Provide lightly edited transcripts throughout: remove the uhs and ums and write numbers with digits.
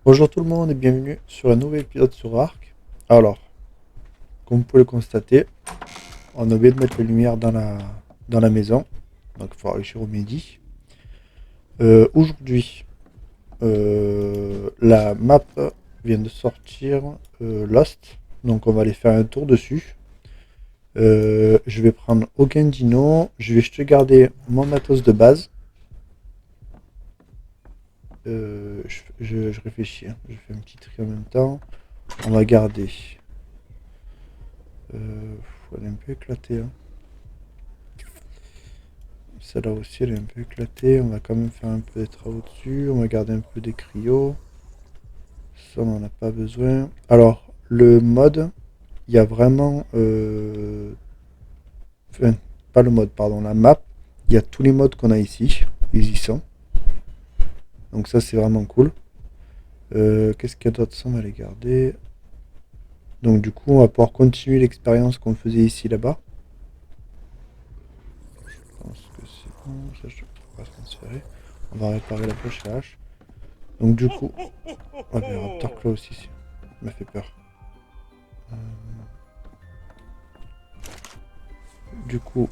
Bonjour tout le monde et bienvenue sur un nouvel épisode sur Arc. Alors, comme vous pouvez le constater, on a oublié de mettre la lumière dans la maison. Donc il faut réussir au midi. Aujourd'hui, la map vient de sortir Lost. Donc on va aller faire un tour dessus. Je vais prendre aucun dino. Je vais juste garder mon matos de base. Je réfléchis, hein. Je fais un petit tri en même temps. On va garder. Elle est un peu éclatée, hein. Celle-là aussi, elle est un peu éclatée. On va quand même faire un peu des travaux dessus. On va garder un peu des cryos. Ça, on n'en a pas besoin. Alors, le mode, il y a vraiment... Enfin, pas le mode, pardon, la map. Il y a tous les modes qu'on a ici. Ils y sont. Donc ça, c'est vraiment cool. Qu'est-ce qu'il y a d'autre? Ça, on va les garder. Donc du coup, on va pouvoir continuer l'expérience qu'on faisait ici, là-bas. Je pense que c'est bon. Ça, je ne peux pas se transférer. On va réparer la poche à hache. Donc du coup... Oh, le Raptor Claw aussi, ça m'a fait peur. Euh, Du coup,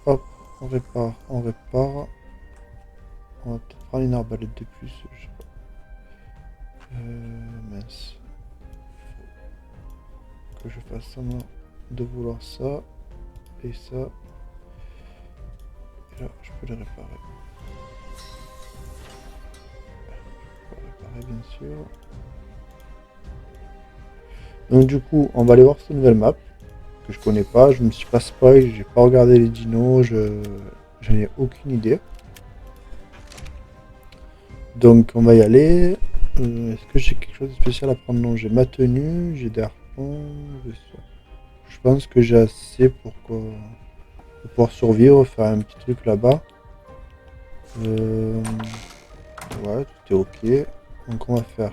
hop, on répare, on répare. On va peut-être prendre une arbalète de plus, je sais pas. Mince. Que je fasse semblant de vouloir ça. Et ça. Et là, je peux les réparer. Je peux réparer, bien sûr. Donc du coup, on va aller voir cette nouvelle map. Que je connais pas. Je me suis pas spoil, j'ai pas regardé les dinos. J'en ai aucune idée. Donc on va y aller. Est-ce que j'ai quelque chose de spécial à prendre? Non, j'ai ma tenue, j'ai des harpons. Je pense que j'ai assez pour pouvoir survivre, faire un petit truc là-bas. Euh, ouais, tout est ok. Donc on va faire.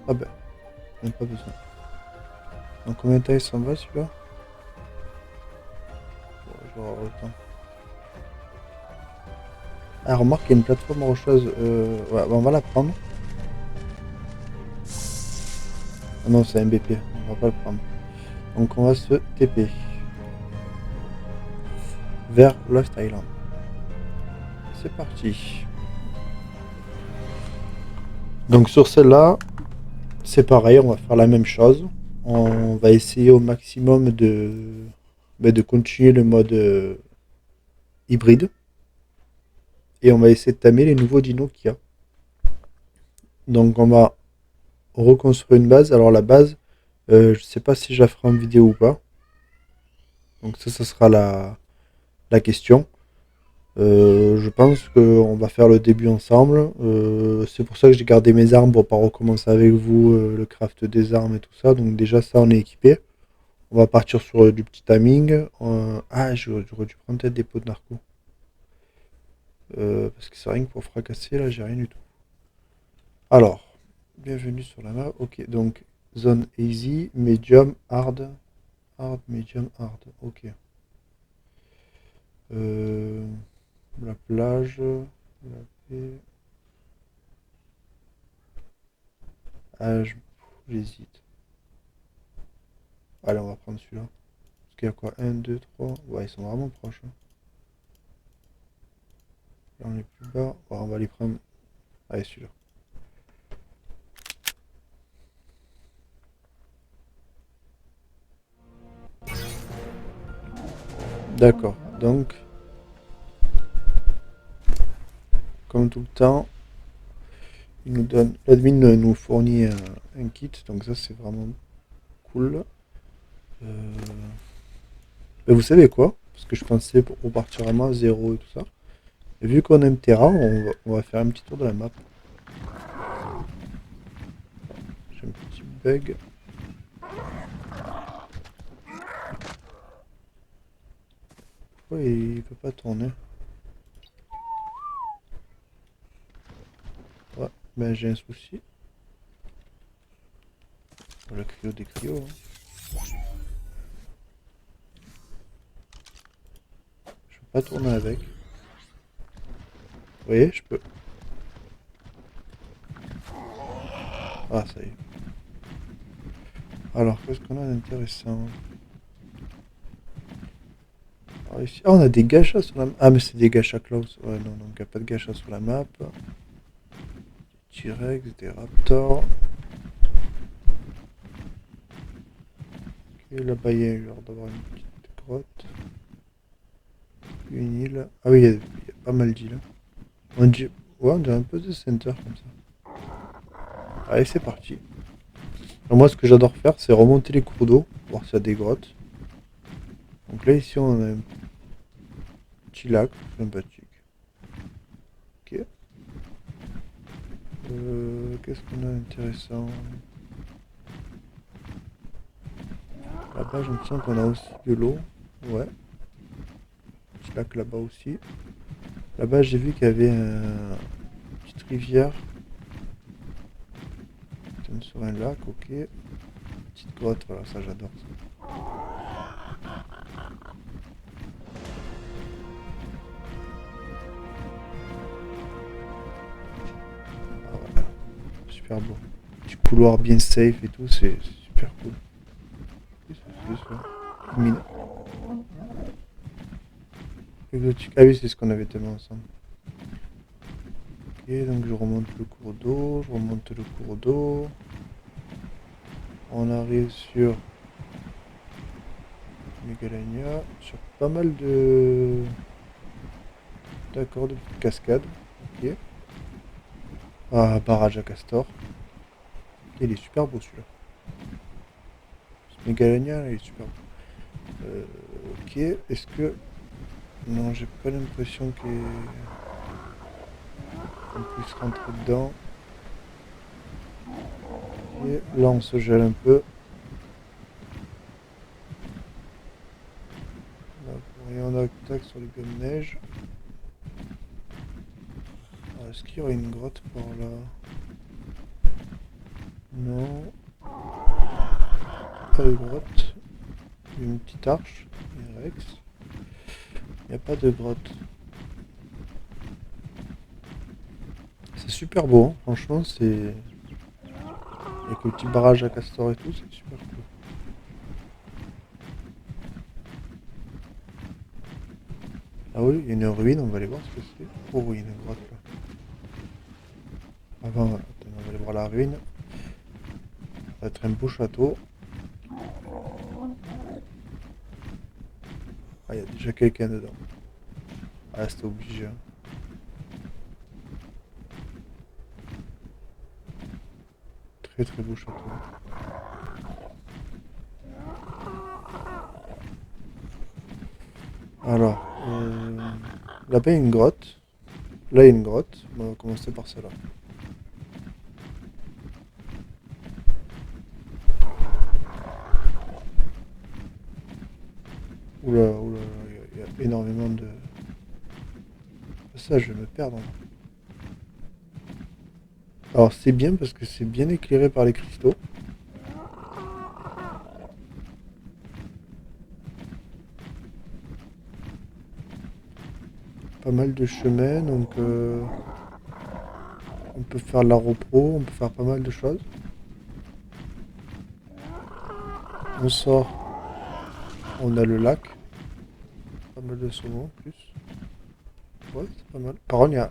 Ah ben, même pas besoin. Donc combien de temps il s'en va celui-là? Ouais, je vais avoir le temps. Ah, remarque, il y a une plateforme rocheuse. Ouais, bah, on va la prendre. Ah non, c'est un BP, on va pas le prendre. Donc on va se TP vers Lost Island. C'est parti. Donc sur celle-là, c'est pareil, on va faire la même chose. On va essayer au maximum de continuer le mode hybride. Et on va essayer de tamer les nouveaux dinos qu'il y a. Donc on va reconstruire une base. Alors la base, je sais pas si je la ferai en vidéo ou pas. Donc ça sera la question. Je pense qu'on va faire le début ensemble. C'est pour ça que j'ai gardé mes armes pour pas recommencer avec vous le craft des armes et tout ça. Donc déjà ça on est équipé. On va partir sur du petit timing. Ah, j'aurais dû prendre peut-être des pots de narco. Parce que c'est rien que pour fracasser, là, j'ai rien du tout. Alors, bienvenue sur la map. Ok, donc zone easy, medium, hard. Hard, medium, hard. Ok. Euh, la plage. La paix. Ah, j'hésite. Allez, on va prendre celui-là. Parce qu'il y a quoi? Un, 2, 3. Ouais, ils sont vraiment proches, hein. Là, on est plus bas. Ouais, on va les prendre. Allez, celui-là. D'accord. Donc, comme tout le temps, l'admin nous fournit un kit, donc ça c'est vraiment cool. Euh, mais vous savez quoi? Parce que je pensais pour repartir à moins zéro et tout ça. Et vu qu'on aime Terra, on va faire un petit tour de la map. J'ai un petit bug. Pourquoi il peut pas tourner? Ouais, ben j'ai un souci. Le cryo des cryos, hein. Je peux pas tourner avec. Vous voyez, je peux. Ah, ça y est. Alors, qu'est-ce qu'on a d'intéressant? Alors, ici... Ah, on a des gachas sur la map. Ah, mais c'est des gachas Klaus. Ouais, non, donc il n'y a pas de gachas sur la map. T-Rex, des raptors. Ok, là-bas, il y a l'air d'avoir une petite grotte. Une île. Ah oui, il y a pas mal d'îles. On dit... Ouais, on dirait un peu de center comme ça. Allez, c'est parti. Alors, moi, ce que j'adore faire, c'est remonter les cours d'eau, voir s'il y a des grottes. Donc là, ici, on a un petit lac sympathique. Ok. Qu'est-ce qu'on a d'intéressant? Là-bas, je me sens qu'on a aussi de l'eau. Ouais. Petit lac là-bas aussi. Là-bas, j'ai vu qu'il y avait une petite rivière. C'est sur un lac, ok. Petite grotte, voilà, ça j'adore ça. Ah ouais, super beau. Petit couloir bien safe et tout, c'est super cool. Qu'est-ce que c'est ça? Mine. Exotique. Ah oui, c'est ce qu'on avait tellement ensemble. Ok, donc je remonte le cours d'eau, je remonte le cours d'eau. On arrive sur Megalania, sur pas mal de... D'accord, de petites cascades. Ok. Ah, barrage à castor. Ok, il est super beau celui-là. Ce Megalania, là, il est super beau. Ok, est-ce que... Non, j'ai pas l'impression qu'on puisse rentrer dedans. Ok, là on se gèle un peu. Là, et on a attaque sur les gars de neige. Ah, est-ce qu'il y aurait une grotte par là? Non. Pas de grotte. Une petite arche. Un Rex. Il n'y a pas de grotte. C'est super beau, hein. Franchement, c'est... Avec le petit barrage à castor et tout, c'est super cool. Ah oui, il y a une ruine, on va aller voir ce que c'est. Oh oui, il y a une grotte là. Avant, attends, on va aller voir la ruine. Ça va être un beau château. Ah, il y a déjà quelqu'un dedans. Ah, c'était obligé, hein. Très très beau château. Alors, là-bas il y a une grotte. Là il y a une grotte. On va commencer par celle-là. Oula, oula, il y a énormément de... Ça, je vais me perdre. Alors c'est bien parce que c'est bien éclairé par les cristaux. Pas mal de chemins, donc on peut faire de la repro, on peut faire pas mal de choses. On sort, on a le lac. Pas mal de saumon en plus. Ouais, c'est pas mal. Par contre, il y a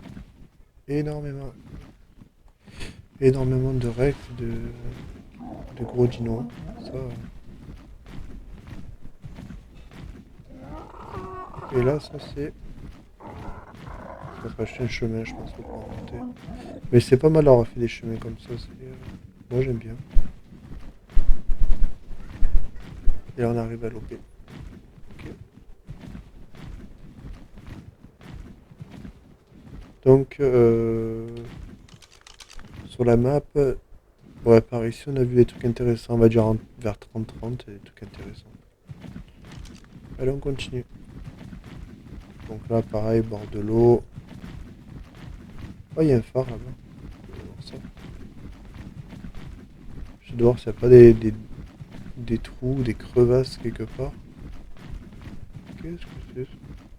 énormément, énormément de rex, de gros dinos. Ça, et là, ça c'est... Ça va acheter un chemin, je pense, pour remonter. Mais c'est pas mal d'avoir fait des chemins comme ça. Moi, j'aime bien. Et là, on arrive à l'OP. Ok. Donc, sur la map, ouais, par ici, on a vu des trucs intéressants. On va dire vers 30-30, des trucs intéressants. Allez, on continue. Donc là, pareil, bord de l'eau. Oh, il y a un phare là-bas. Je dois voir s'il n'y a pas des trous, des crevasses quelque part. Qu'est-ce que c'est ça?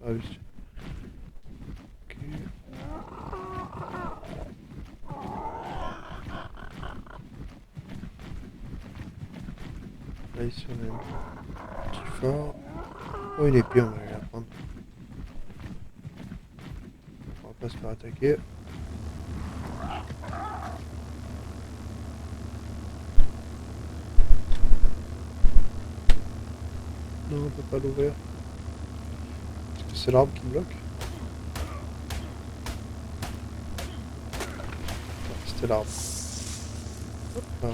Ah oui. Ok. Là, ici, on a un petit fort. Oh, une épée, on va aller la prendre. On va pas se faire attaquer. Non, on peut pas l'ouvrir. Est-ce que c'est l'arbre qui bloque? Non, c'était l'arbre. Ah.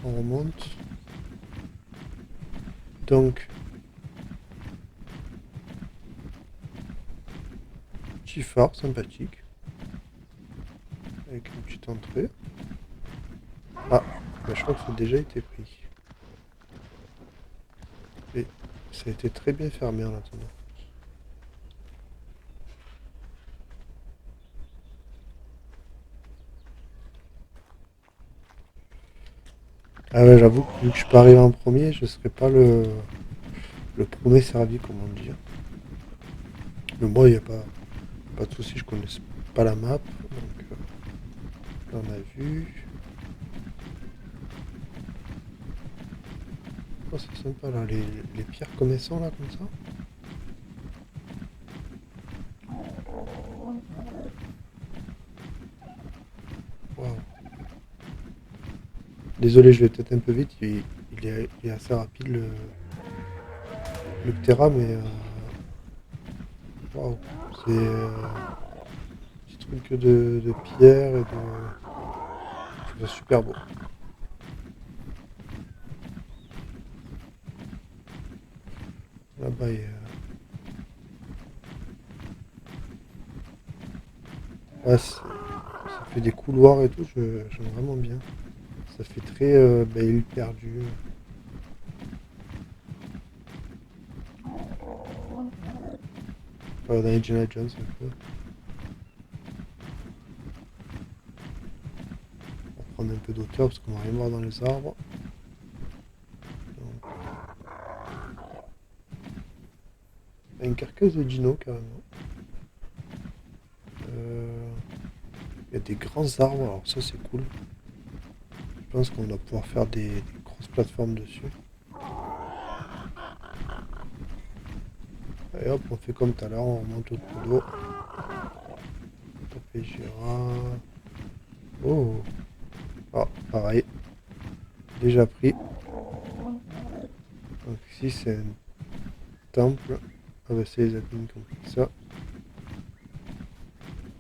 On remonte. Donc, petit phare sympathique. Avec une petite entrée. Ah, bah, je crois que ça a déjà été pris. Et ça a été très bien fermé en attendant. Ah ouais, j'avoue que vu que je suis pas arrivé en premier, je serais pas le premier servi, comme on dit. Mais moi, il n'y a pas de souci, je connais pas la map. Donc, là, on a vu. Oh, c'est sympa là, les pierres comme elles sont là, comme ça. Waouh. Désolé, je vais peut-être un peu vite. Il est assez rapide le Ptera, mais waouh. C'est petit truc de pierre et de. Je trouve ça super beau. Là-bas, ouais, ça fait des couloirs et tout, j'aime vraiment bien. Ça fait très île perdue. Dans Indiana Jones un peu. On va prendre un peu d'auteur parce qu'on va rien voir dans les arbres. Donc, une carcasse de dino carrément. Il y a des grands arbres, alors ça c'est cool. Je pense qu'on va pouvoir faire des grosses plateformes dessus. Et hop, on fait comme tout à l'heure, on remonte au cours d'eau. Tapé Gérard. Oh, ah, pareil, déjà pris. Donc ici c'est un temple. Ah bah c'est les admins qui ont pris ça.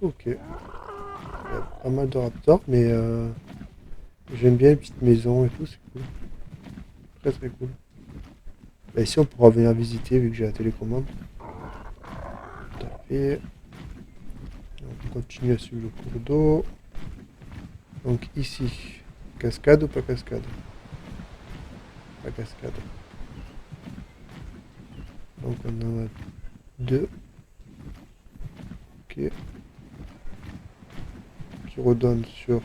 Ok. Il y a pas mal de raptors, mais j'aime bien les petites maisons et tout, c'est cool. Très très cool. Bah, ici on pourra venir visiter vu que j'ai la télécommande. Tout à fait. Donc, on continue à suivre le cours d'eau. Donc ici, cascade ou pas cascade? Pas cascade. Donc on en a deux. Ok. Qui redonnent sur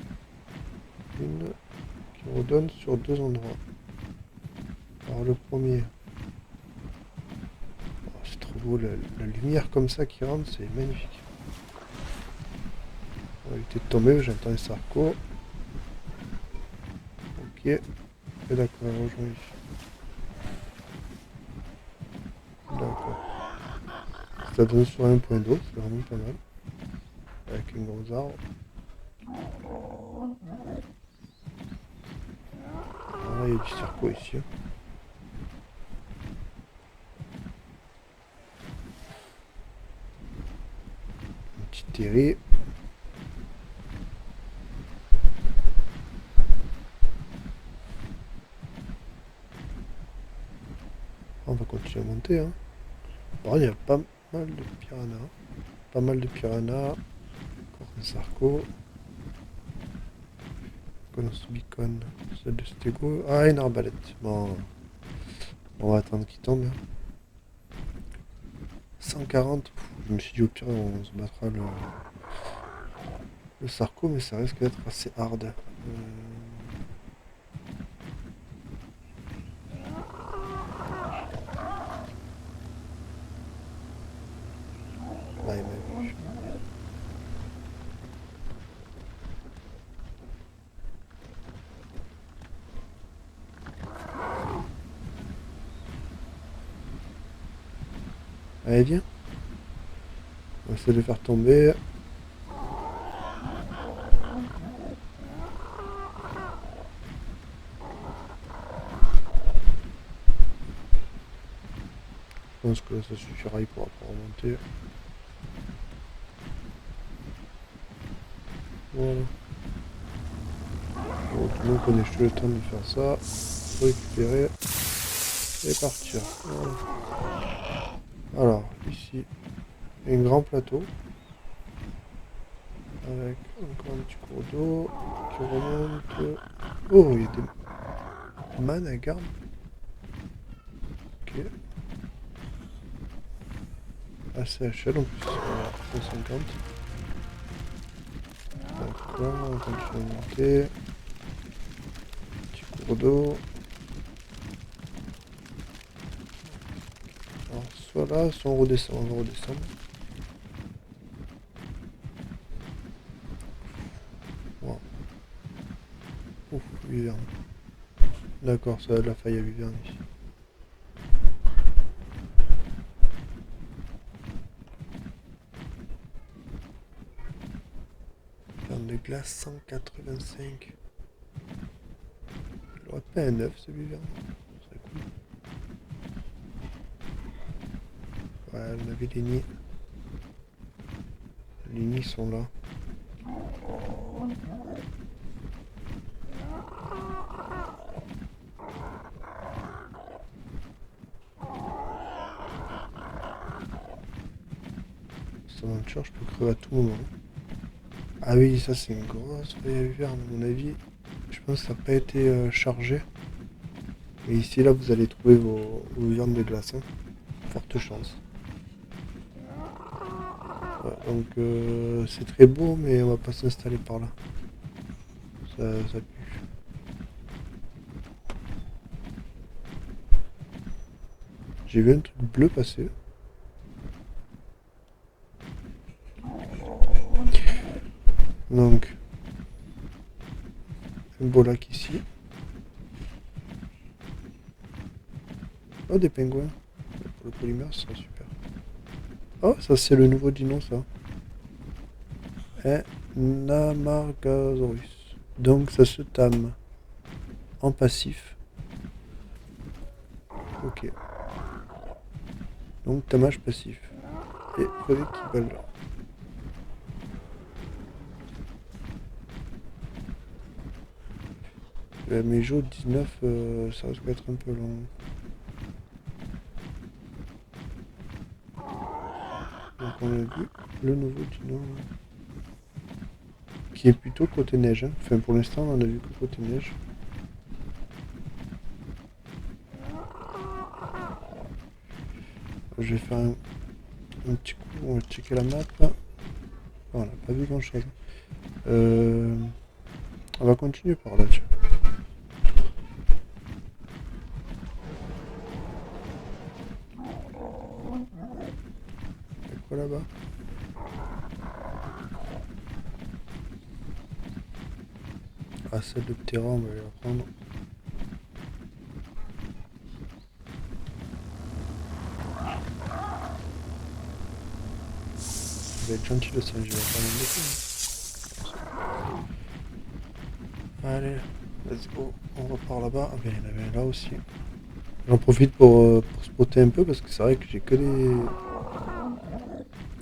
une. Qui redonnent sur deux endroits. Alors le premier. Oh, c'est trop beau, la lumière comme ça qui rentre, c'est magnifique. On va éviter de tomber, j'entends les sarcos. Ok. Et d'accord, rejoins ici. D'accord. Ça donne sur un point d'eau, c'est vraiment pas mal. Avec un gros arbre. Alors là, il y a du circo ici. Une petite terrée. On va continuer à monter. Hein. Bon, il y a pas mal de piranhas. Pas mal de piranhas. Encore un sarco. Beacon. Celle de Stego. Ah, une arbalète. Bon, on va attendre qu'il tombe. 140. Je me suis dit au pire, on se battra le sarco, mais ça risque d'être assez hard. Là, il m'a vu. Allez, viens. On va essayer de le faire tomber. Je pense que là, ça suffira, il pourra pas remonter. Voilà. Donc on est juste le temps de faire ça, récupérer et partir. Voilà. Alors, ici, un grand plateau avec encore un petit cours d'eau qui remonte. Oh, il y a des managardes. Ok. ACHL en plus, 150. D'accord, on continue à monter. Petit cours d'eau. Alors, soit là, soit on redescend. On va redescendre. Wow. Ouf, viverne. D'accord, ça a de la faille à viverne ici. Viverne de glace 185. Il aurait pas un 9 ce viverne. Ce serait cool. Ouais, on avait les nids. Les nids sont là. Cette aventure, je peux crever à tout moment. Ah oui, ça c'est une grosse feuille à viverne à mon avis. Je pense que ça n'a pas été chargé. Et ici, là, vous allez trouver vos viandes de glace. Hein. Forte chance. Ouais, donc c'est très beau, mais on va pas s'installer par là. Ça pue. J'ai vu un truc bleu passer. Donc, un beau lac ici. Oh, des pingouins. Pour le polymère, ce sera super. Oh, ça c'est le nouveau dino, ça. Un Amargasaurus. Donc ça se tame en passif. Ok. Donc tamage passif. Et brevet qui valent là. La Mejo 19, ça risque d'être un peu long. Donc on a vu le nouveau dino. Qui est plutôt côté neige. Hein. Enfin pour l'instant on en a vu que côté neige. Je vais faire un petit coup, on va checker la map. Là. Oh, on n'a pas vu grand chose. On va continuer par là, tiens. Y'a quoi là-bas? Ah, celle de Ptera, on va aller la prendre. Il va être gentil le singe, il va pas m'embêter. Allez, let's go. On repart là-bas. Ah ben il y en avait un là aussi. J'en profite pour spotter un peu parce que c'est vrai que j'ai que des...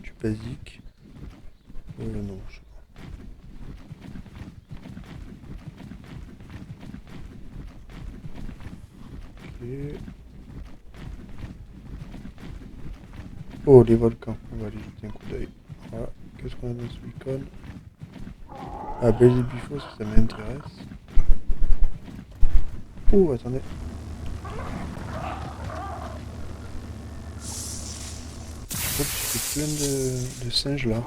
du basique. Non, je sais pas. Ok. Oh, les volcans. On va aller jeter un coup d'œil. Voilà. Qu'est-ce qu'on a dans ce beacon? Ah, Belly Bifo, ça m'intéresse. Oh, attendez. Je crois que j'ai plein de singes là.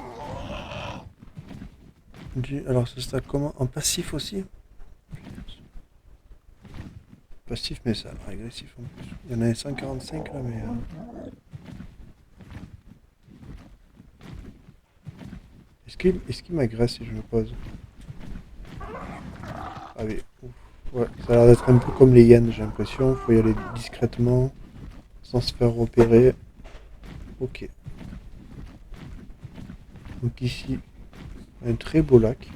Alors, ça stack comment? En passif aussi? Passif, mais ça a l'air agressif en plus. Il y en a 145 là, mais. Est-ce qu'il m'agresse si je me pose? Ah oui, ouf. Ouais, ça a l'air d'être un peu comme les hyènes, j'ai l'impression. Faut y aller discrètement, sans se faire repérer. Ok. Donc ici, un très beau lac.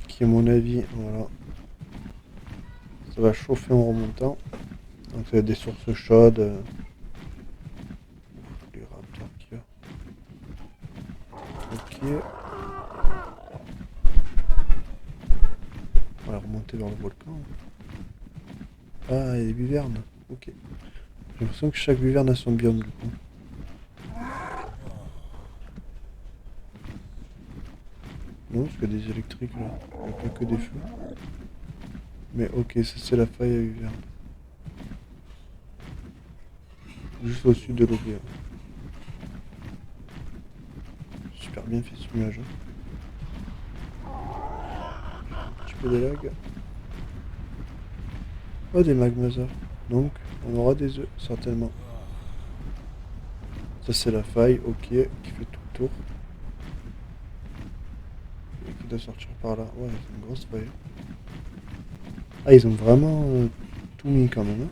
Qui à mon avis, voilà, ça va chauffer en remontant. Donc ça va être des sources chaudes. Les raptors qui a. Ok. On va remonter vers le volcan. Ah, il y a des bivernes. Ok. J'ai l'impression que chaque biverne a son biome du coup. Non, parce qu'il y a des électriques là. Il n'y a pas que des feux. Mais ok, ça c'est la faille à biverne. Juste au sud de l'OB. Super bien fait ce nuage. Un petit peu de lag. Oh, des magmasas. Donc, on aura des œufs, certainement. Ça c'est la faille, ok, qui fait tout le tour. Et qui doit sortir par là. Ouais, c'est une grosse faille. Ah, ils ont vraiment tout mis quand même. Hein.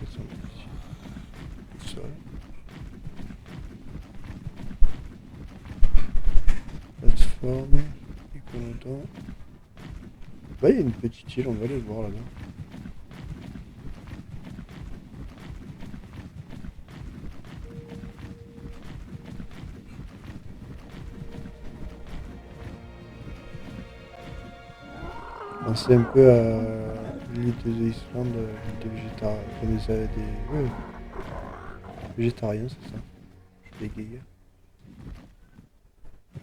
Ils sont ici, tout seul. Plateforme, Iconodon. Bah, il y a une petite île, on va aller voir là-bas. Pensez un peu à l'île des Islandes, des végétariens. Ouais, végétariens, c'est ça. Je bégaye.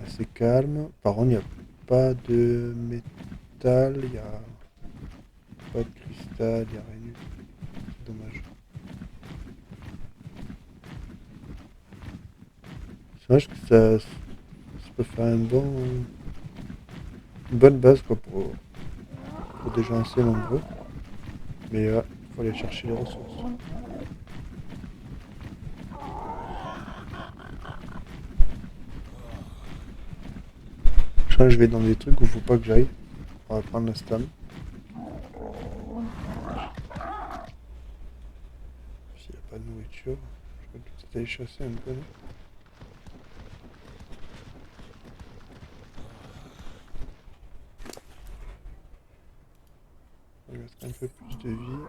Assez calme. Par contre, il n'y a pas de métal, il n'y a pas de cristal, il n'y a rien du tout. C'est dommage. C'est dommage que ça peut faire une bonne base quoi, pour des gens assez nombreux. Mais il faut aller chercher les ressources. Je crois que je vais dans des trucs où il faut pas que j'aille. On va prendre la stam. S'il n'y a pas de nourriture, je vais peut-être aller chasser un peu. Non. On va mettre un peu plus de vie.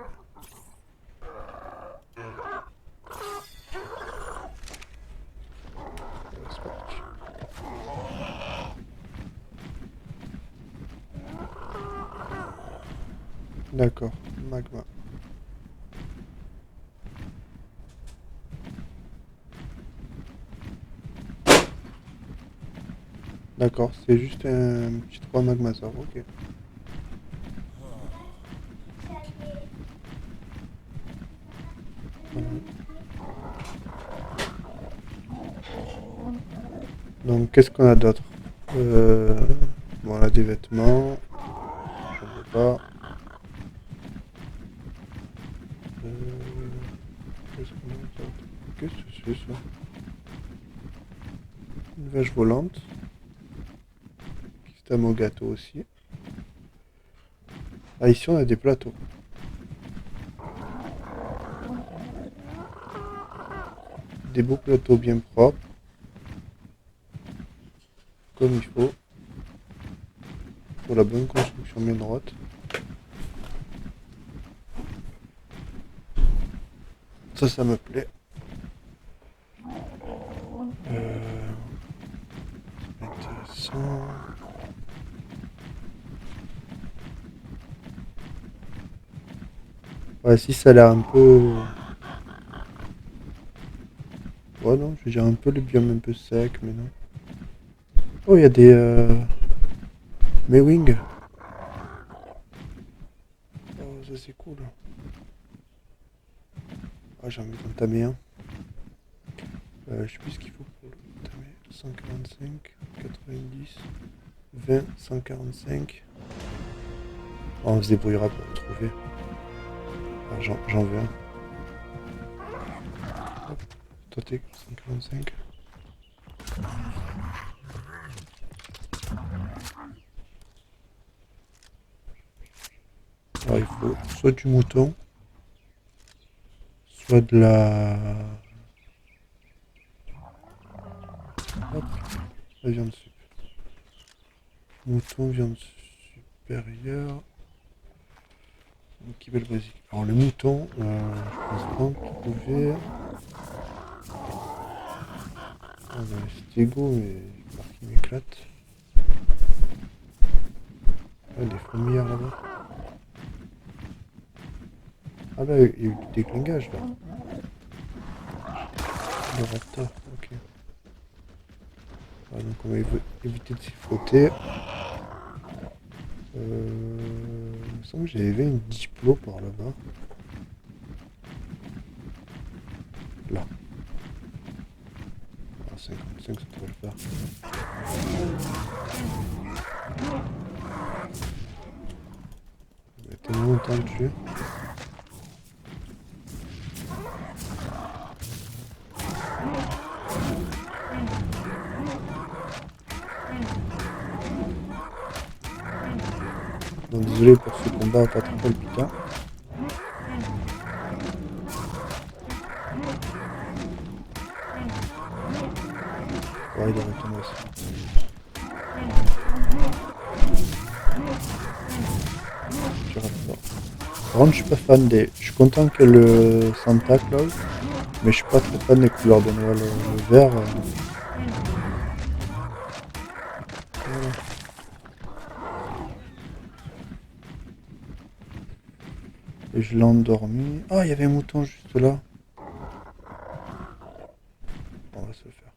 Voilà, c'est parti. D'accord, magma. D'accord, c'est juste un petit 3 magma ça, ok. Donc qu'est-ce qu'on a d'autre Bon, on a des vêtements. J'en veux pas. Qu'est-ce qu'on a d'autre Qu'est-ce que c'est ça Une vache volante. C'est un mot gâteau aussi. Ah, ici on a des plateaux. Des beaux plateaux bien propres. Comme il faut. Pour la bonne construction bien droite. Ça me plaît. Intéressant. Ouais, si ça a l'air un peu... Ouais, non, je veux dire un peu le biome un peu sec, mais non. Oh, il y a des... Mewing. Oh, ça c'est cool. Ah, j'ai envie d'entamer un. Je sais plus ce qu'il faut pour l'entamer. 145, 90, 20, 145. Oh, on se débrouillera pour le trouver. Ah, j'en veux un. Hop, toi t'es 145. Alors il faut soit du mouton, soit de hop, la viande sup. Mouton, viande supérieure. Qui belle basique. Alors le mouton, je pense pas qu'il pouvait. Ah ben, c'est égaux, mais par qui m'éclate. Ah, des fourmilières là-bas. Ah là, il y a eu du déclingage là. Le raptor, ok. Ah, donc on va éviter de s'y frotter. Il me semble que j'avais vu une diplo par là-bas. Là. Ah, 55, ça devrait le faire. Il y a tellement longtemps de tuer. Donc désolé pour ce combat pas trop palpitant. Ouais, il devrait tomber aussi. Je rate pas. Par contre, je suis pas fan des. Je suis content que le Santa Claus, mais je suis pas très fan des couleurs de Noël. Le vert. Voilà. Et je l'ai endormi. Ah, il y avait un mouton juste là. On va se le faire.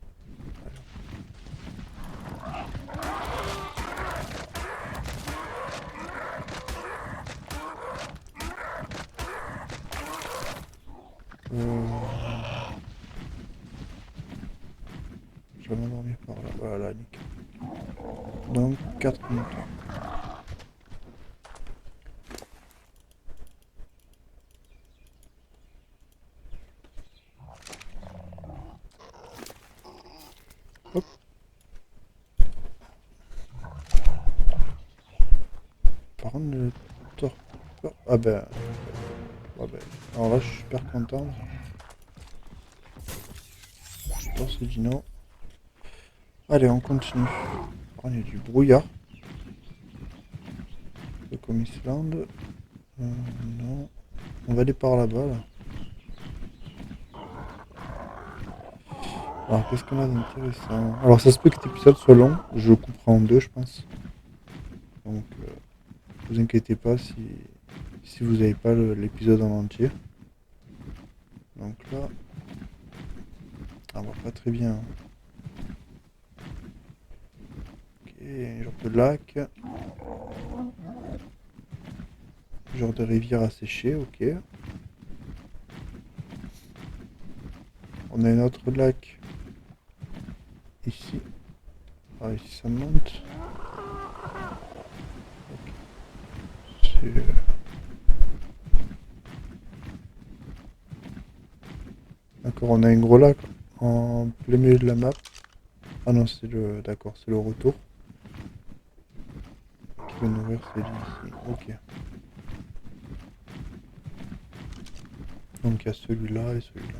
Je vais m'endormir par là. Voilà, nickel. Donc, 4 moutons. Hop. Par contre, le torpeur. Ah ben. Ah ben. Alors là, je suis super content. Je pense que dit non. Allez, on continue. Oh, il y a du brouillard. Le Comic Land. Non. On va aller par là-bas, là. Alors, qu'est-ce qu'on a d'intéressant? Alors, ça se peut que cet épisode soit long. Je le couperai en deux, je pense. Donc, vous inquiétez pas si vous n'avez pas l'épisode en entier. Donc là, on voit pas très bien. Ok, genre de lac. Genre de rivière asséchée, ok. On a un autre lac. Ici. Ah, ici ça monte. Okay. C'est... D'accord, on a un gros lac en plein milieu de la map. Ah non, c'est le... D'accord, c'est le retour. Qui va nourrir c'est ici. Ok. Donc il y a celui-là et celui-là.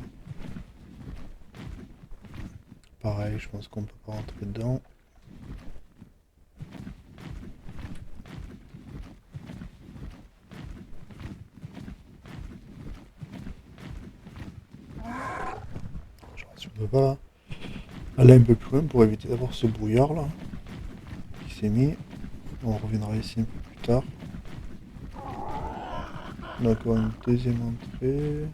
Pareil, je pense qu'on peut pas rentrer dedans. Je peux pas aller un peu plus loin pour éviter d'avoir ce brouillard là qui s'est mis. On reviendra ici un peu plus tard. D'accord, une deuxième entrée.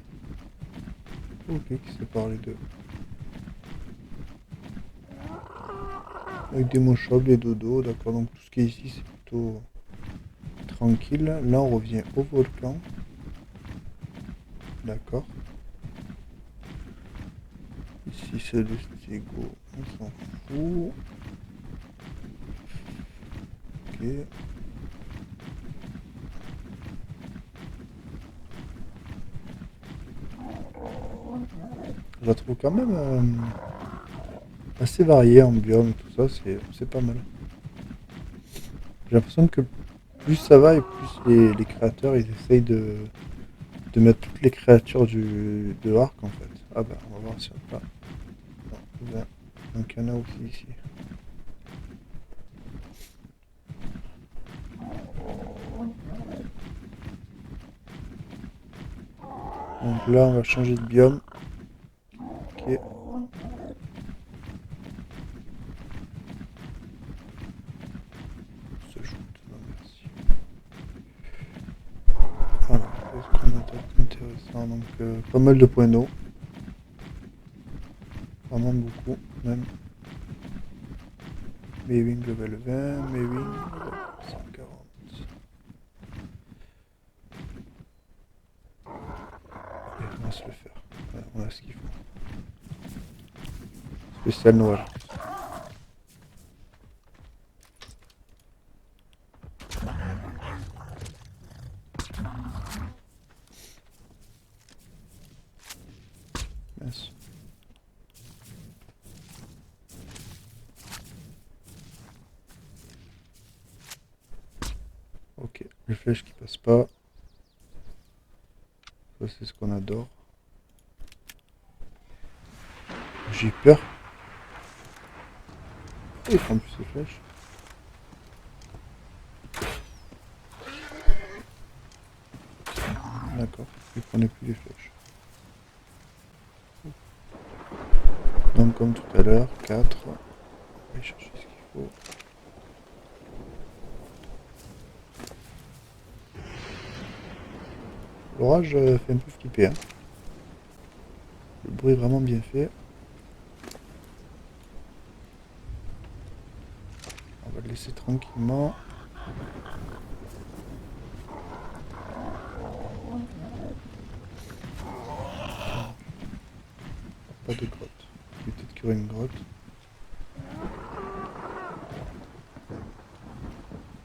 Ok, qui sépare les deux. Avec des mochops, des dodos, d'accord. Donc tout ce qui est ici, c'est plutôt tranquille. Là, on revient au volcan. D'accord. Ici, c'est le stégo. On s'en fout. Ok. Je la trouve quand même assez variée en biome, tout ça, c'est pas mal. J'ai l'impression que plus ça va et plus les créateurs ils essayent de mettre toutes les créatures de l'arc en fait. Ah bah on va voir si on a pas. Non, 20. Donc il y en a aussi ici. Donc là on va changer de biome. Ok. Se shoot, non merci. Alors, qu'est-ce qu'on a d'autre intéressant? Donc pas mal de points d'eau. Vraiment beaucoup même. Mewing level 20, Mewing level 140. Allez, on va se le faire. Ouais, on a ce qu'il faut. Spécial Noël. Mince. Ok, les flèches qui passent pas. Ça c'est ce qu'on adore. J'ai peur. Oh, il prend plus ses flèches. D'accord, il prenait plus les flèches. Donc comme tout à l'heure, 4. On va aller chercher ce qu'il faut. L'orage fait un peu flipper. Hein. Le bruit est vraiment bien fait. On va le laisser tranquillement. Pas de grotte. Il y a peut-être qu'il y aurait une grotte.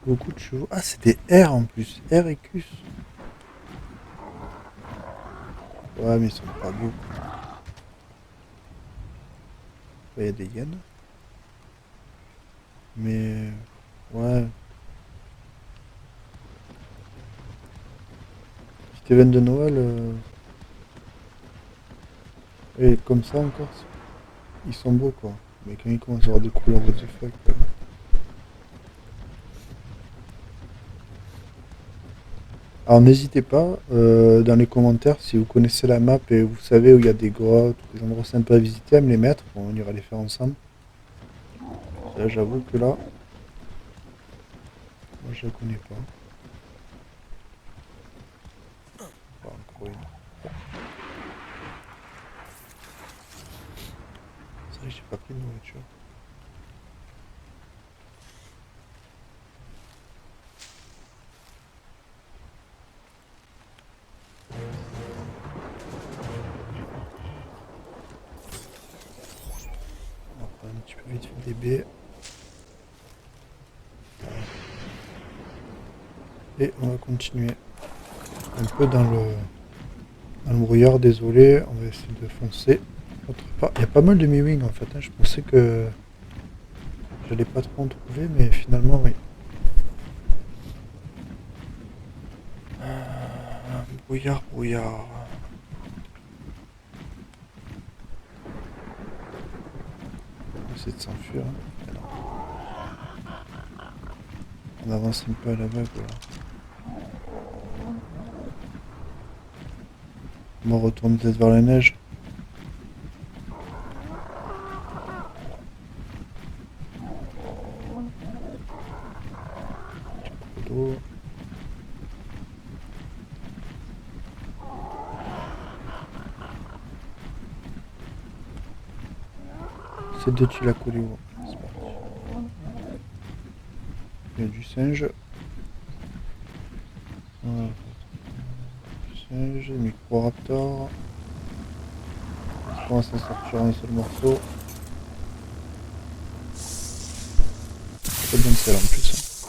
Beaucoup de chevaux. Ah, c'est des R en plus. R et Cus. Ouais, mais ils sont pas beaux. Il y a des hyènes. Mais ouais. Petit événement de Noël. Et comme ça encore. Ils sont beaux quoi. Mais quand ils commencent à avoir des couleurs what the fuck. Alors n'hésitez pas dans les commentaires si vous connaissez la map et vous savez où il y a des grottes, des endroits sympas à visiter, à me les mettre. Bon, on ira les faire ensemble. Là j'avoue que là, moi je la connais pas. Bon, encore une. C'est vrai que j'ai pas pris de nourriture. On va prendre un petit peu vite fait des baies. Et on va continuer un peu dans le brouillard, désolé, on va essayer de foncer. Autre part. Il y a pas mal de Mewing en fait, hein. Je pensais que j'allais pas trop en trouver, mais finalement oui. Brouillard, brouillard. On va essayer de s'enfuir. Hein. On avance un peu à l'aveugle là. On retourne peut-être vers la neige. D'eau. C'est de tu la coller où? C'est parti. Il y a du singe. Voilà. Du singe, micro-raptor. On commence à sortir un seul morceau. Très bien celle en plus.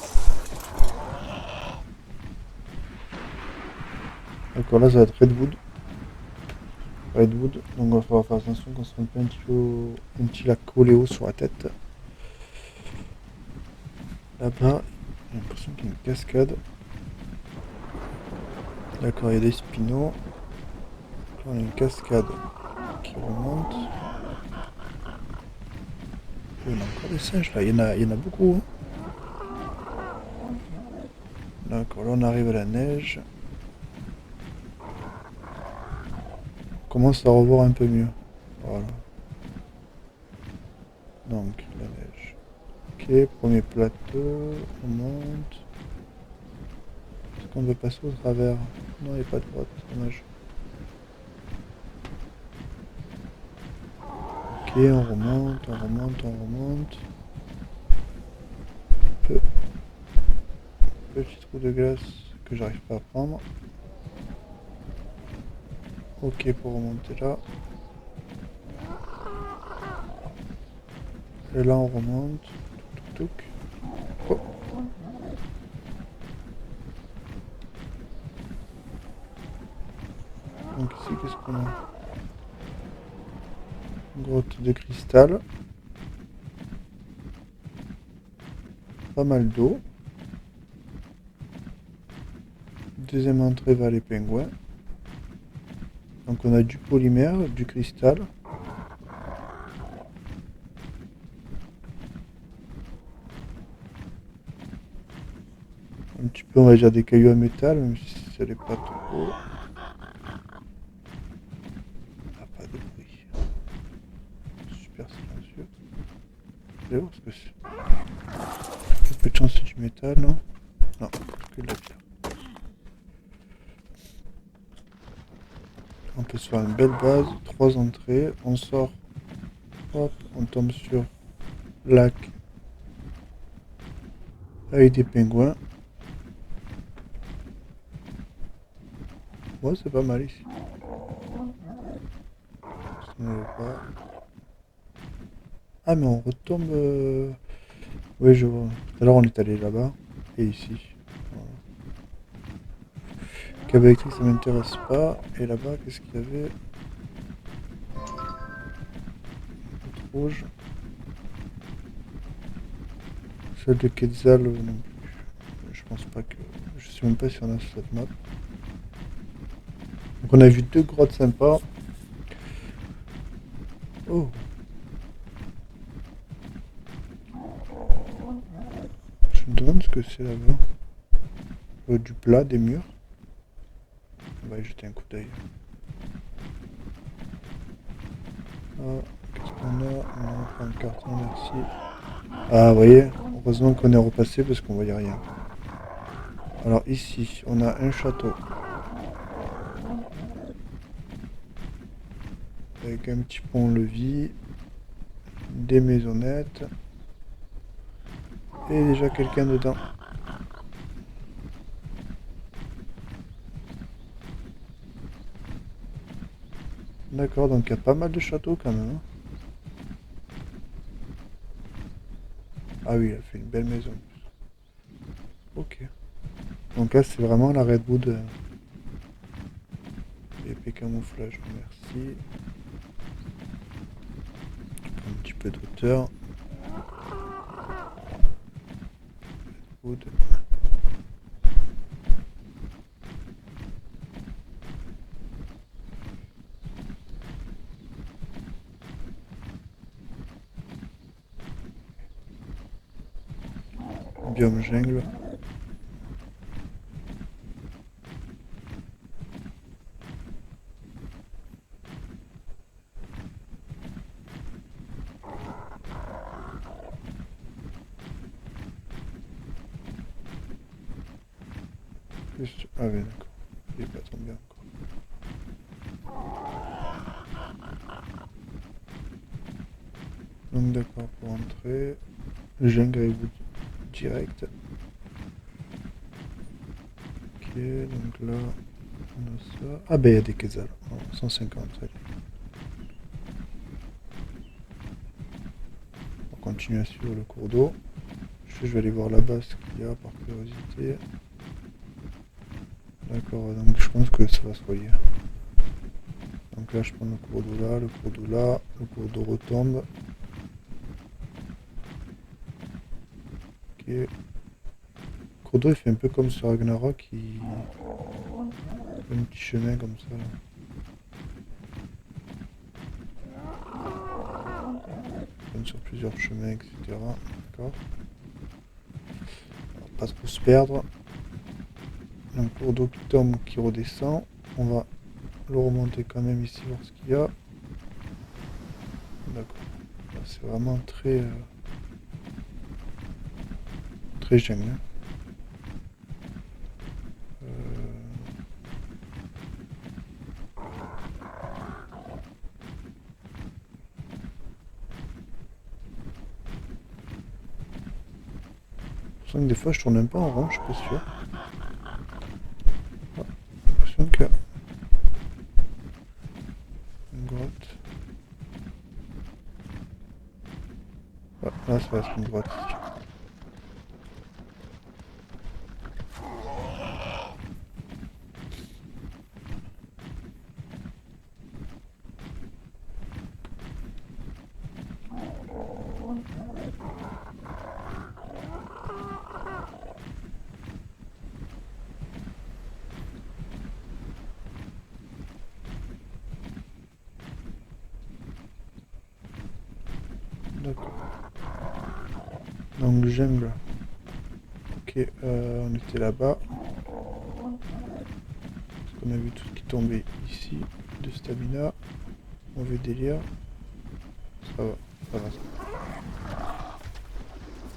D'accord, là ça va être Redwood. Redwood, donc il va falloir faire attention qu'on se prenne pas un petit lac coléo sur la tête. Là-bas, J'ai l'impression qu'il y a une cascade. D'accord, il y a des spinaux. Là, on a une cascade qui remonte. Oh, il y en a encore des singes là, il y en a beaucoup. Hein. D'accord, là on arrive à la neige. On commence à revoir un peu mieux. Voilà. Donc, la neige. Ok, premier plateau, on monte. Est-ce qu'on veut passer au travers? Non, il n'y a pas de grotte, dommage. Ok, on remonte, on remonte, on remonte. Petit trou de glace que j'arrive pas à prendre. Ok pour remonter là. Et là on remonte. Touc, touc, touc. Oh. Donc ici qu'est-ce qu'on a? Grotte de cristal. Pas mal d'eau. Deuxième entrée vers les pingouins. Donc on a du polymère, du cristal. Un petit peu on va dire des cailloux à métal, même si ça n'est pas trop. Ah, pas de bruit. Super silencieux. Je vais voir ce que c'est. Il y a peu de chance c'est du métal, non? Non, que de la pierre. On peut se faire une belle base, 3 entrées, on sort, hop, on tombe sur lac avec des pingouins. Ouais, c'est pas mal ici. Ça ne veut pas. Ah, mais on retombe. Oui, je vois. Tout à l'heure, on est allé là-bas et ici. Voilà. Câble électrique, ça m'intéresse pas. Et là-bas, qu'est-ce qu'il y avait? Rouge. Celle de Quetzal, non plus. Je pense pas que. Je sais même pas si on a sur cette map. Donc, on a vu 2 grottes sympas. Oh! Je me demande ce que c'est là-bas. Du plat, des murs. On va y jeter un coup d'œil. Ah, qu'est-ce qu'on a? On prend le carton, merci. Ah, vous voyez, heureusement qu'on est repassé parce qu'on voyait rien. Alors ici, on a un château. Avec un petit pont-levis. Des maisonnettes. Et déjà quelqu'un dedans. D'accord, donc il y a pas mal de châteaux quand même. Hein. Ah oui, il a fait une belle maison. Ok. Donc là, c'est vraiment la Redwood. Épée camouflage, merci. Un petit peu de hauteur. Redwood. Biome jungle. Plus... Ah oui, d'accord. Il est pas tombé encore. Donc d'accord, pour entrer, jungle et vous direct. Ok, donc là, on a ça. Ah ben il y a des quetzals. Oh, 150, allez. On continue à suivre le cours d'eau. Je vais aller voir là-bas ce qu'il y a par curiosité. D'accord, donc je pense que ça va se relier. Donc là je prends le cours d'eau là, le cours d'eau là, le cours d'eau retombe. Ok. cours d'eau il fait un peu comme sur Ragnarok, il... un petit chemin comme ça là. Comme sur plusieurs chemins, etc. D'accord. Pas trop se perdre. Un cours d'eau qui tombe, qui redescend. On va le remonter quand même ici, voir ce qu'il y a. D'accord. C'est vraiment très... très jungle. Je sens que des fois je tourne un peu en rond, je suis pas sûr. Ah, j'ai l'impression que... une grotte. Ah, là ça va être une grotte. D'accord. Donc jungle. Ok, on était là-bas. On a vu tout ce qui tombait ici. De stamina. Mauvais délire. Ça va, ça va.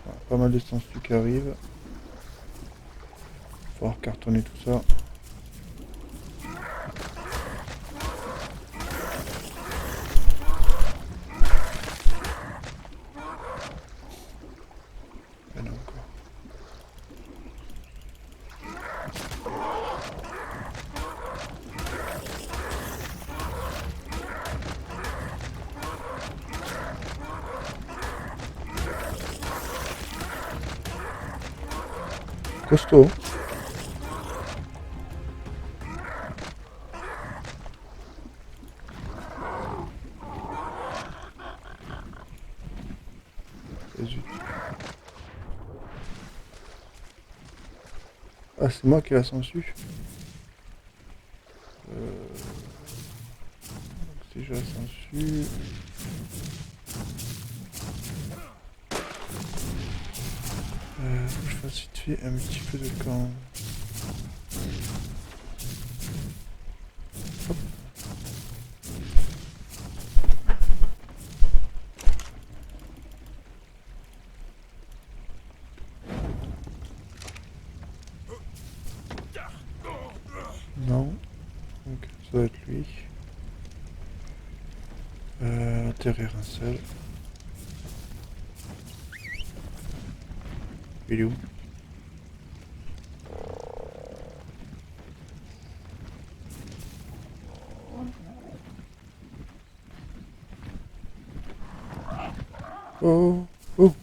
Voilà, pas mal de sangsues qui arrivent. Faut falloir cartonner tout ça. Et là encore. Costaud. Et zut. Ah, c'est moi qui la sangsue. Si je la sangsue... faut que je fasse vite fait un petit peu de camp. Hop. Non. Donc ça doit être lui. Atterrir un seul. Il est où? Oh, oh.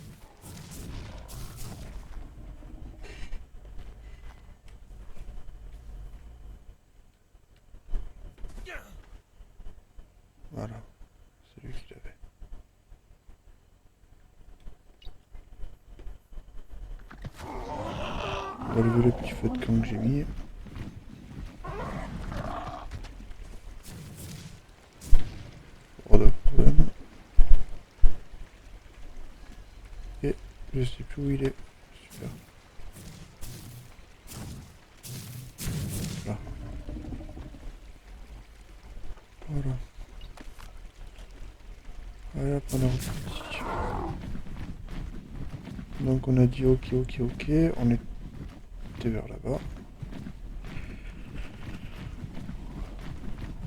Voilà, c'est lui qui l'avait. On va lever le petit feu de camp que j'ai mis. Pas de problème. Et je sais plus où il est. Super. Là. Voilà. Voilà, on est reparti. Donc on a dit ok, ok, ok. On était vers là-bas.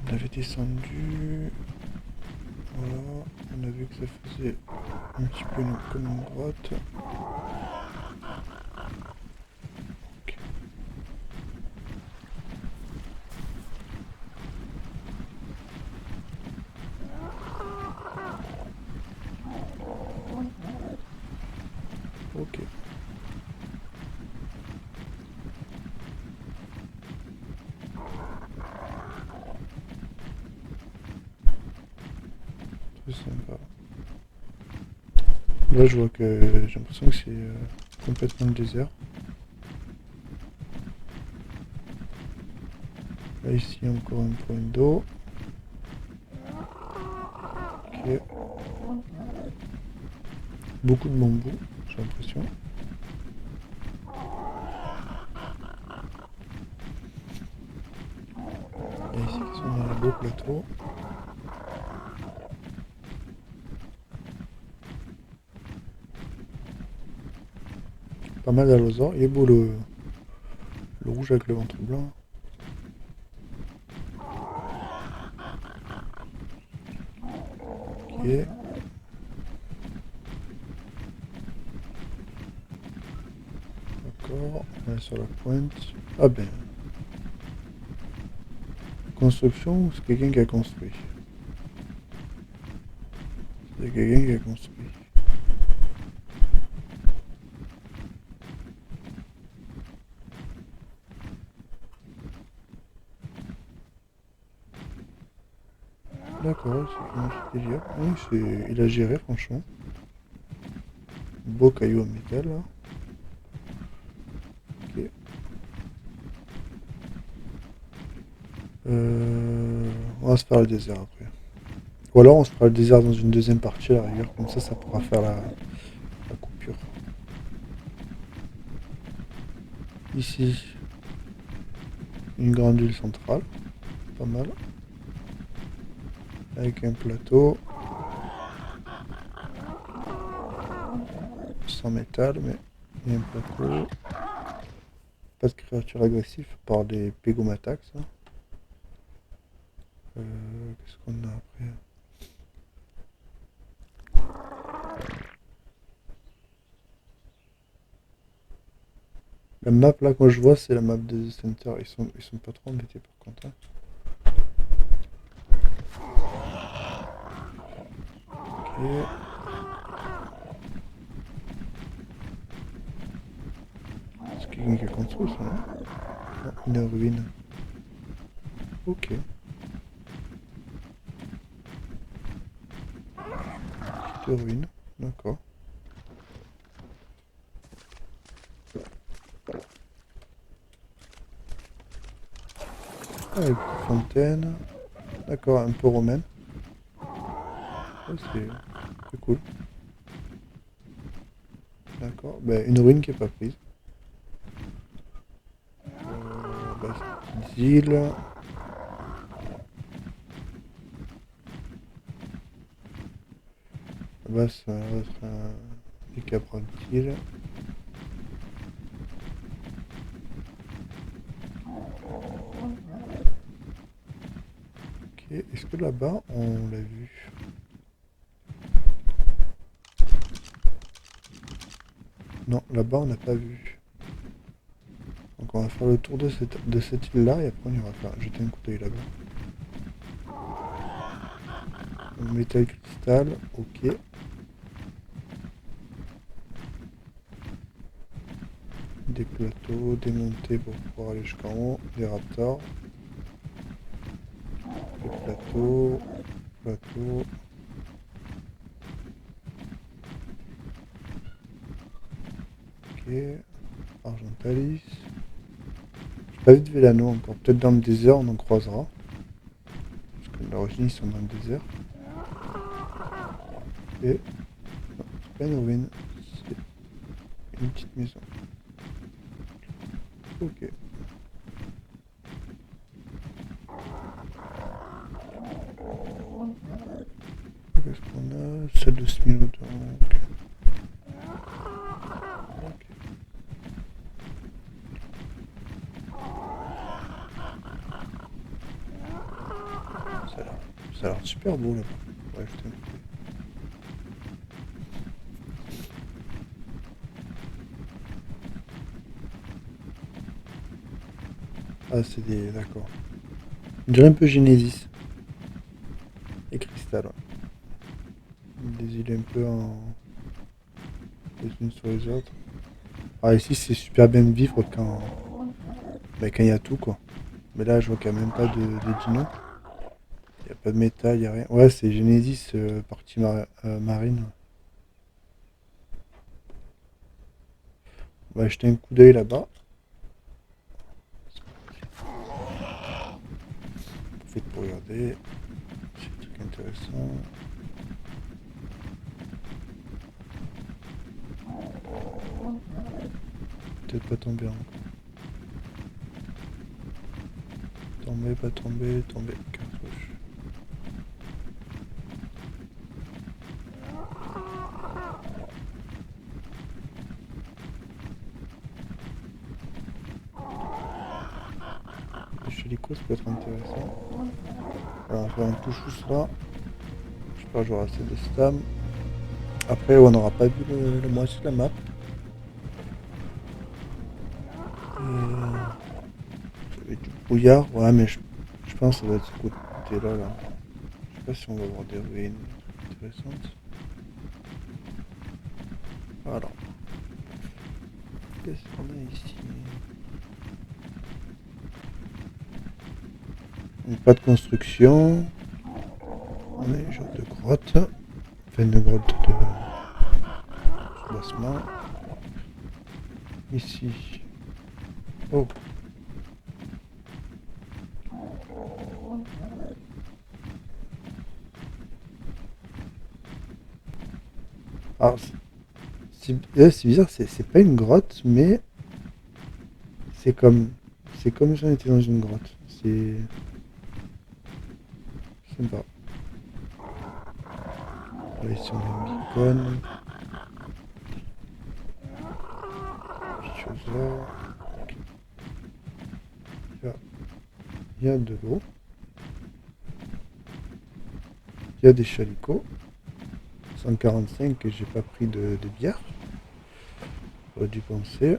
On avait descendu. Voilà. On a vu que ça faisait un petit peu comme une grotte. Ok. Ok. Très sympa. Là je vois que j'ai l'impression que c'est complètement le désert. Là ici encore un point d'eau. Ok. Beaucoup de bambou, j'ai l'impression. Et ici qui sont dans les beaux plateaux. Pas mal d'allosaures. Il est beau le rouge avec le ventre blanc. Ok. D'accord. On est sur la pointe. Ah ben. Construction ou c'est quelqu'un qui a construit? C'est quelqu'un qui a construit. D'accord, c'est un petit délire. Oui, il a géré franchement. Beau caillou en métal là. Ok. On va se faire le désert après. Ou alors on se fera le désert dans une deuxième partie à la rigueur, comme ça pourra faire la coupure. Ici, une grande île centrale, pas mal. Avec un plateau. Sans métal, mais il y a un plateau. Pas de créatures agressives par des pégomatax. Hein. Qu'est-ce qu'on a après? La map là que moi je vois c'est la map de The Center. Ils sont pas trop embêtés par contre. Hein. Ok. C'est quelqu'un qui a construit ça, non? Non, une ruine. Ok. Petite ruine. D'accord. Ah, une petite fontaine. D'accord, un peu romaine. Oh, c'est cool. D'accord. Ben, une ruine qui est pas prise. Bah, petites îles. Là-bas, ça va être des capratiles. Ok. Est-ce que là-bas, on l'a vu? Non, là-bas, on n'a pas vu. Donc on va faire le tour de cette île-là et après on ira jeter un coup d'œil là-bas. Métal cristal, ok. Des plateaux démontés pour pouvoir aller jusqu'en haut. Des raptors. Des plateaux. Plateaux. Ok. Argentalis. J'ai pas vu de Vélano encore. Peut-être dans le désert on en croisera. Parce que l'origine ils sont dans le désert. Et. Non, c'est pas une ruine. C'est une petite maison. Ok. Qu'est-ce qu'on a? Celle de Smilodon. Ok. Ok. Ça a l'air super beau là-bas. Ouais, je t'aime. Ah, c'est des. D'accord. On dirait un peu Genesis. Et Crystal. Ouais. Des îles un peu les unes sur les autres. Ah, ici, c'est super bien de vivre quand il y a tout, quoi. Mais là, je vois qu'il n'y a même pas de dino. Il n'y a pas de métal, il n'y a rien. Ouais, c'est Genesis, partie marine. On va jeter un coup d'œil là-bas. faut regarder. C'est un truc intéressant. Peut-être pas tomber encore. Tomber, pas tomber, tomber. Cartouche. Le chalico, ça peut être intéressant. Alors, on va faire un touche là. J'espère que j'aurai assez de stam. Après, on n'aura pas vu le moitié de la map. Ça va être du brouillard. Ouais, mais je pense que ça va être ce côté-là. Là. Je sais pas si on va avoir des ruines intéressantes. Alors. Qu'est-ce qu'on a ici? Pas de construction. On est genre de grotte. Enfin, une grotte de soubassement. Ici. Oh. Alors, c'est bizarre, c'est pas une grotte, mais c'est comme si on était dans une grotte. C'est sympa. Là, ici, on a une beacon. Petite chose là. Il y a de l'eau. Il y a des chalicots. 145 et j'ai pas pris de bière. J'aurais dû penser.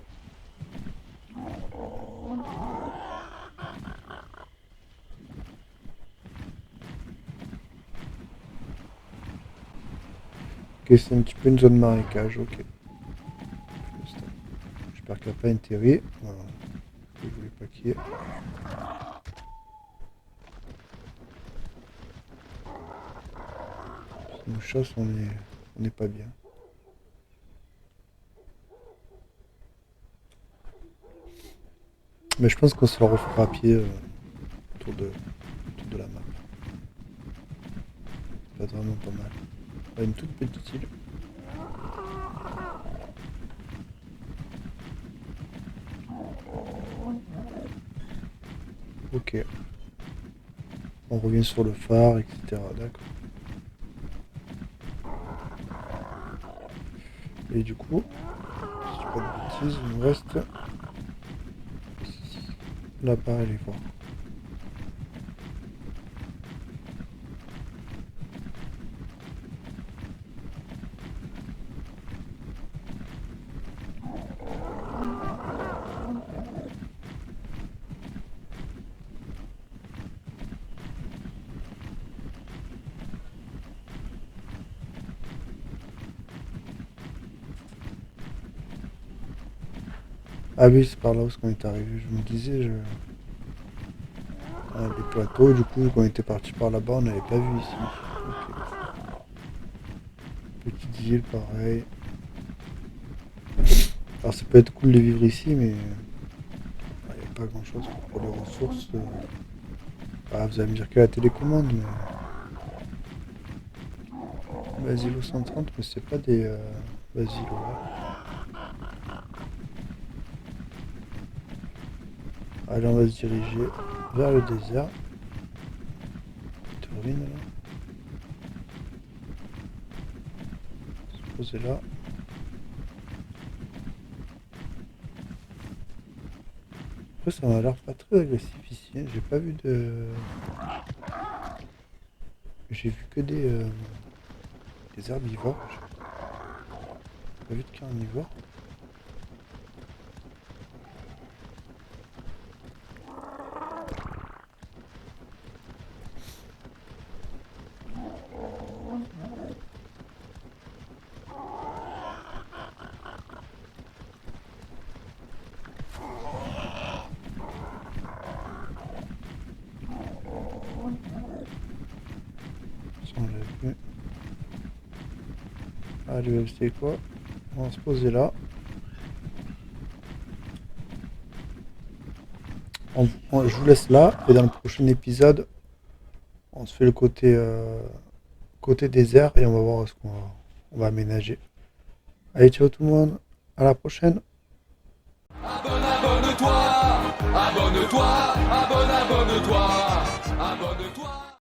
Ok, c'est un petit peu une zone marécage, ok. J'espère qu'il n'y a pas intérêt. Voilà. Je voulais pas qu'il y ait. Si nous chasse, on n'est pas bien. Mais je pense qu'on se la refera à pied autour de la map. Ça va être vraiment pas mal. Là, une toute petite île. Ok. On revient sur le phare, etc. D'accord. Et du coup, si je dis pas de bêtises, il nous reste là-bas à aller voir. Ah oui, c'est par là où on est arrivé. Je me disais, des plateaux, du coup, quand on était parti par là-bas, on n'avait pas vu ici. Ok. Petite île, pareil. Alors, ça peut être cool de vivre ici, mais il n'y a pas grand-chose pour les ressources. Ah, vous allez me dire que la télécommande, mais... Basilo 130, mais c'est pas des Basilo là. Allez, on va se diriger vers le désert. Petite ruine là. Se poser là. Après, ça m'a l'air pas très agressif ici. Hein. J'ai pas vu de. J'ai vu que des herbivores. J'ai pas vu de carnivores. Ça, on l'a vu. Allez, c'est quoi? On va se poser là. Je vous laisse là et dans le prochain épisode On se fait le côté désert et on va voir ce on va aménager. Allez, ciao tout le monde, à la prochaine. Abonne-toi, abonne-toi, abonne-toi, abonne-toi.